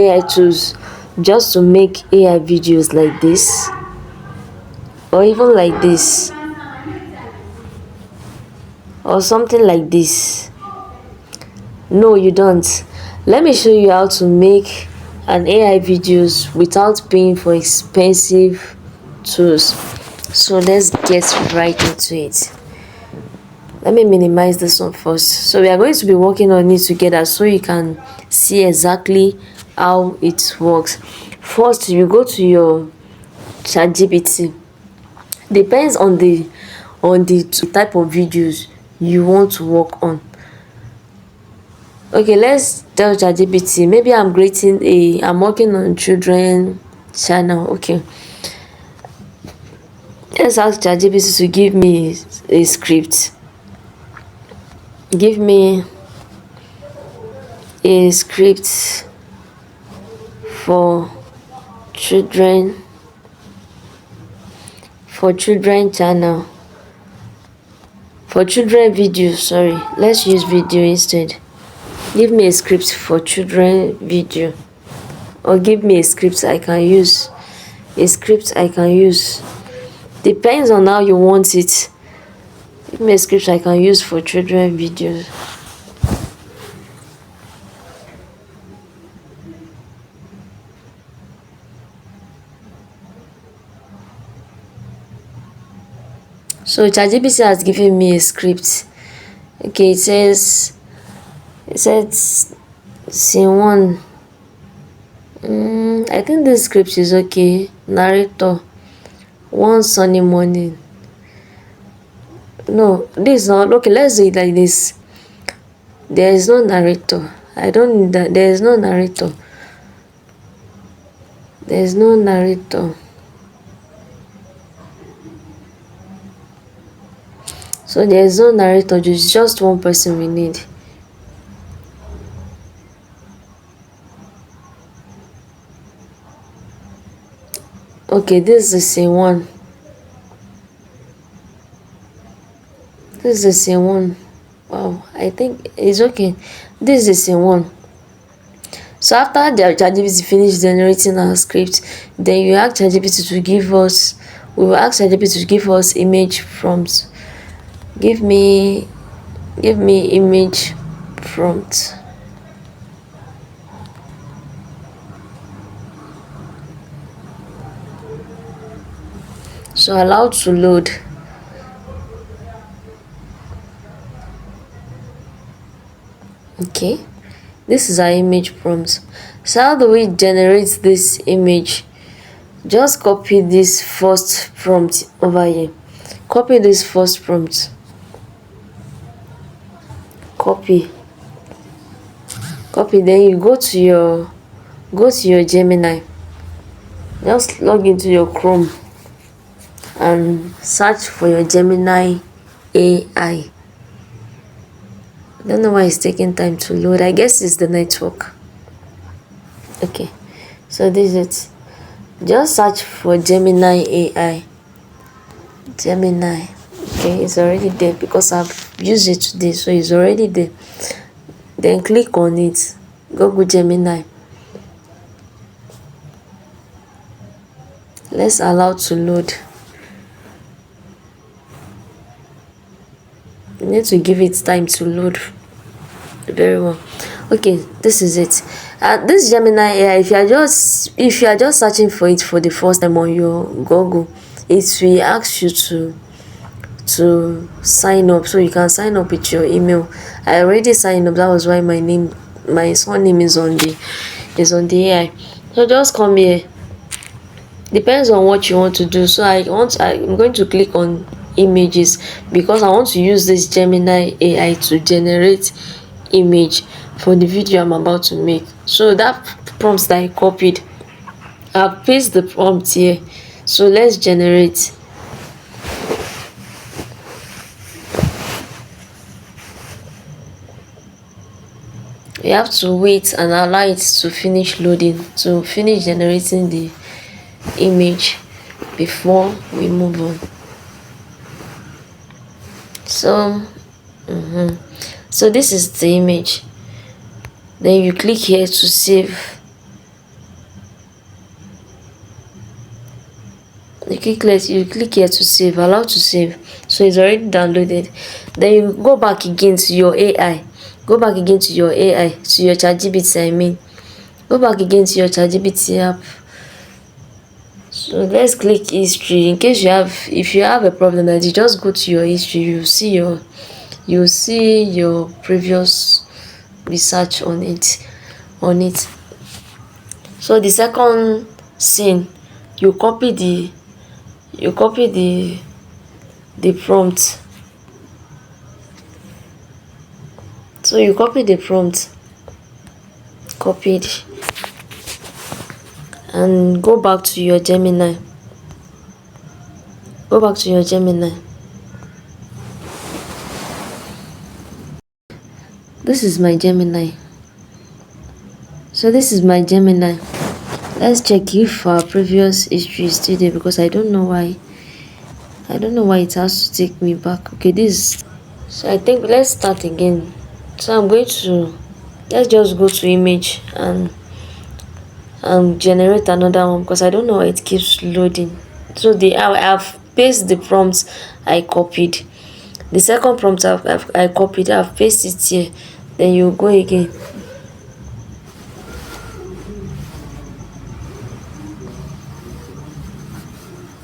AI tools just to make AI videos like this, or even like this, or something like this? No, you don't. Let me show you how to make an AI videos without paying for expensive tools. So let's get right into it. Let me minimize this one first. So we are going to be working on it together so you can see exactly how it works. First, you go to your ChatGPT. Depends on the type of videos you want to work on. Okay, let's tell ChatGPT. Maybe I'm working on children channel. Okay, let's ask ChatGPT to give me a script. Give me a script for children channel, for children video. Sorry, let's use video instead. Give me a script for children video, or give me a script I can use. Depends on how you want it. Give me a script I can use for children videos. So ChatGPT has given me a script. Okay, it says scene 1. I think this script is okay. Narrator, one sunny morning. No, this is not okay. Let's do it like this. There is no narrator. I don't need that. There is no narrator. So there is no narrator. It's just one person we need. Okay, this is the same one. Wow, I think it's okay. This is the same one. So after the ChatGPT finish generating our script, then you ask ChatGPT to give us. We will ask ChatGPT to give us image prompts. Give me image prompt. So allow to load. Okay, this is our image prompt. So how do we generate this image? Just copy this first prompt over here. Copy this first prompt. Copy. Then you go to your Gemini. Just log into your Chrome and search for your Gemini AI. I don't know why it's taking time to load. I guess it's the network. Okay, so this is it. Just search for Gemini AI. Gemini. Okay, it's already there because I've used it today, so it's already there. Then click on it. Google Gemini. Let's allow to load. You need to give it time to load very well. Okay, this is it. This Gemini AI, if you are just searching for it for the first time on your Google, it will ask you to sign up, so you can sign up with your email. I already signed up. That was why my surname is on the AI. So just come here. Depends on what you want to do. So I'm going to click on images because I want to use this Gemini AI to generate image for the video I'm about to make. So that prompt that I copied, I'll paste the prompt here. So let's generate. You have to wait and allow it to finish loading, to finish generating the image before we move on. So so this is the image. Then you click here to save you click here to save, allow to save. So it's already downloaded. Then you go back again to your AI. Go back again to your AI, to your ChatGPT, I mean. Go back again to your ChatGPT app. So let's click history. In case if you have a problem that you just go to your history, you see your previous research on it. So the second scene, you copy the prompt. So you copy the prompt, copied, and go back to your Gemini. This is my Gemini. So this is my Gemini. Let's check if our previous history is still there, because I don't know why it has to take me back. Okay, this. So I think let's start again. So I'm going to, let's just go to image and generate another one, because I don't know why it keeps loading. So I've pasted the prompts I copied. The second prompt I copied, I've pasted it here. Then you go again.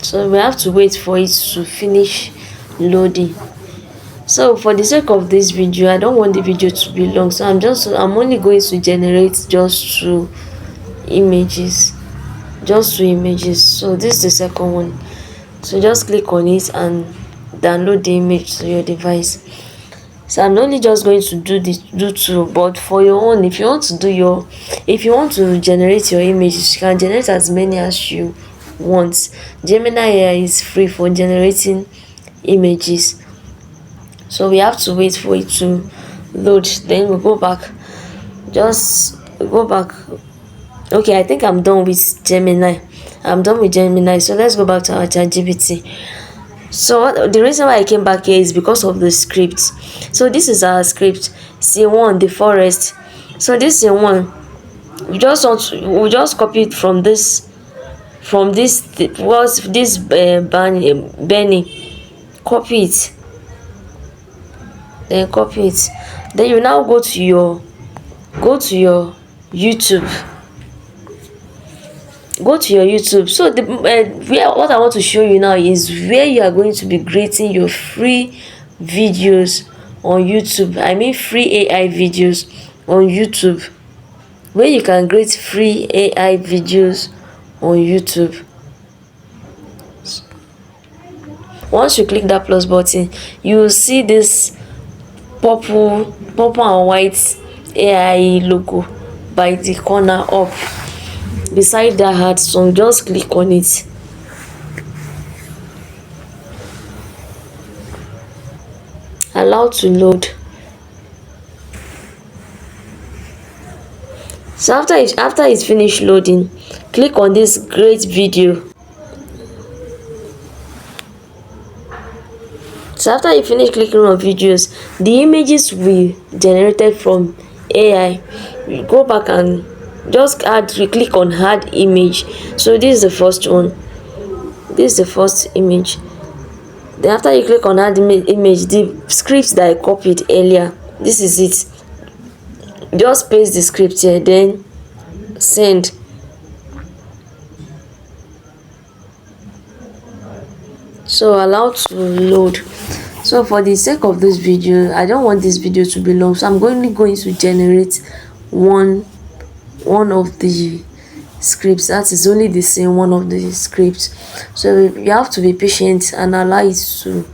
So we have to wait for it to finish loading. So for the sake of this video, I don't want the video to be long, so I'm only going to generate just two images. So this is the second one. So just click on it and download the image to your device. So I'm only just going to do two, but for your own, if you want to generate your images, you can generate as many as you want. Gemini AI is free for generating images. So we have to wait for it to load. Then we go back. Just go back. Okay, I think I'm done with Gemini. So let's go back to our ChatGPT. So the reason why I came back here is because of the script. So this is our script. Scene 1, the forest. So this scene 1, we just copy it from this Benny. Copy it. Then copy it. Then you now go to your YouTube. So what I want to show you now is where you are going to be creating your free videos on YouTube. I mean free AI videos on YouTube, where you can create free AI videos on YouTube. Once you click that plus button, you will see this purple and white AI logo by the corner up beside that heart song. Just click on it. Allow to load. So after it's finished loading, click on this great video. So after you finish clicking on videos, the images we generated from AI, you go back and just click on add image. So this is the first one. This is the first image. Then after you click on add image, the script that I copied earlier, this is it. Just paste the script here, then send. So allow to load. So for the sake of this video, I don't want this video to be long, so I'm only going to generate one of the scripts. That is only the same one of the scripts. So you have to be patient and allow it to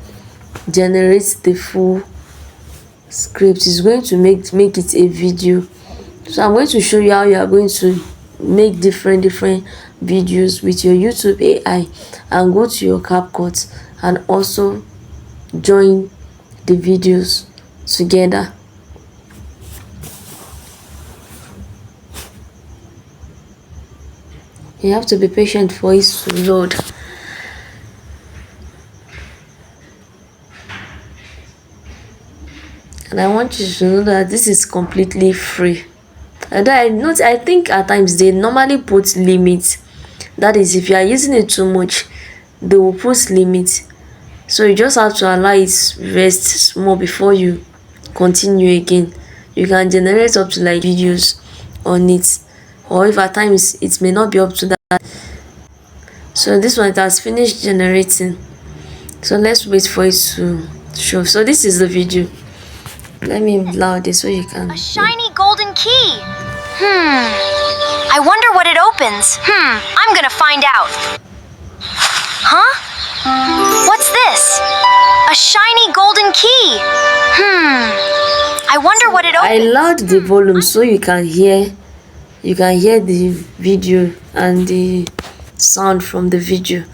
generate the full script. It's going to make it a video. So I'm going to show you how you are going to make different videos with your YouTube AI, and go to your CapCut and also join the videos together. You have to be patient for it to load. And I want you to know that this is completely free. And I think at times they normally put limits. That is, if you are using it too much, they will put limit, so you just have to allow it rest small before you continue again. You can generate up to like videos on it, or if at times it may not be up to that. So this one, it has finished generating, so let's wait for it to show. So this is the video. Let me loud it so you can. A shiny golden key. I wonder what it opens. I'm gonna find out. Huh? What's this? A shiny golden key. I wonder what it opens. I loud the volume so you can hear the video and the sound from the video.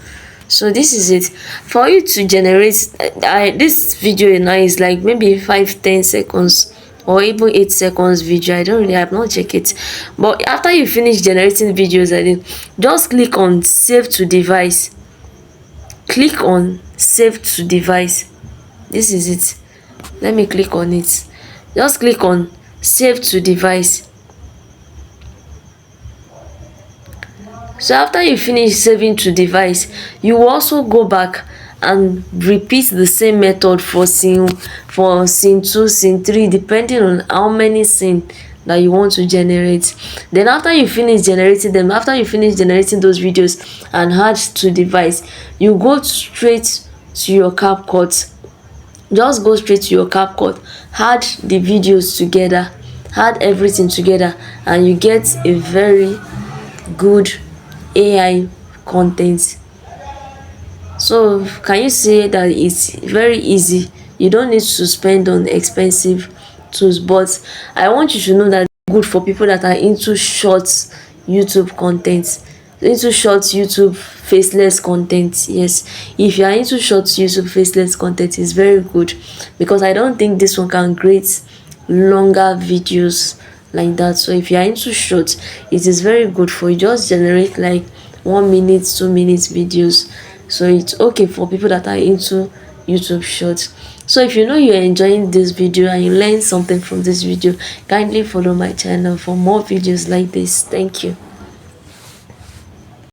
So this is it. For you to generate this video now is like maybe 5-10 seconds or even 8 seconds video. I don't really have not checked it, but after you finish generating videos, I think just click on save to device. Click on save to device. This is it. Let me click on it. Just click on save to device. So after you finish saving to device, you will also go back and repeat the same method for scene 2, scene 3, depending on how many scene that you want to generate. Then after you finish generating them, after you finish generating those videos and add to device, you go straight to your CapCut. Just go straight to your CapCut, add the videos together, add everything together, and you get a very good AI content. So can you say that it's very easy? You don't need to spend on expensive tools, but I want you to know that it's good for people that are into short YouTube content, into short YouTube faceless content. Yes, if you are into short YouTube faceless content, it's very good, because I don't think this one can create longer videos like that. So if you are into short, it is very good for you. Just generate like 1 minute, 2 minutes videos. So it's okay for people that are into YouTube shorts. So if you know you're enjoying this video and you learned something from this video, kindly follow my channel for more videos like this. Thank you.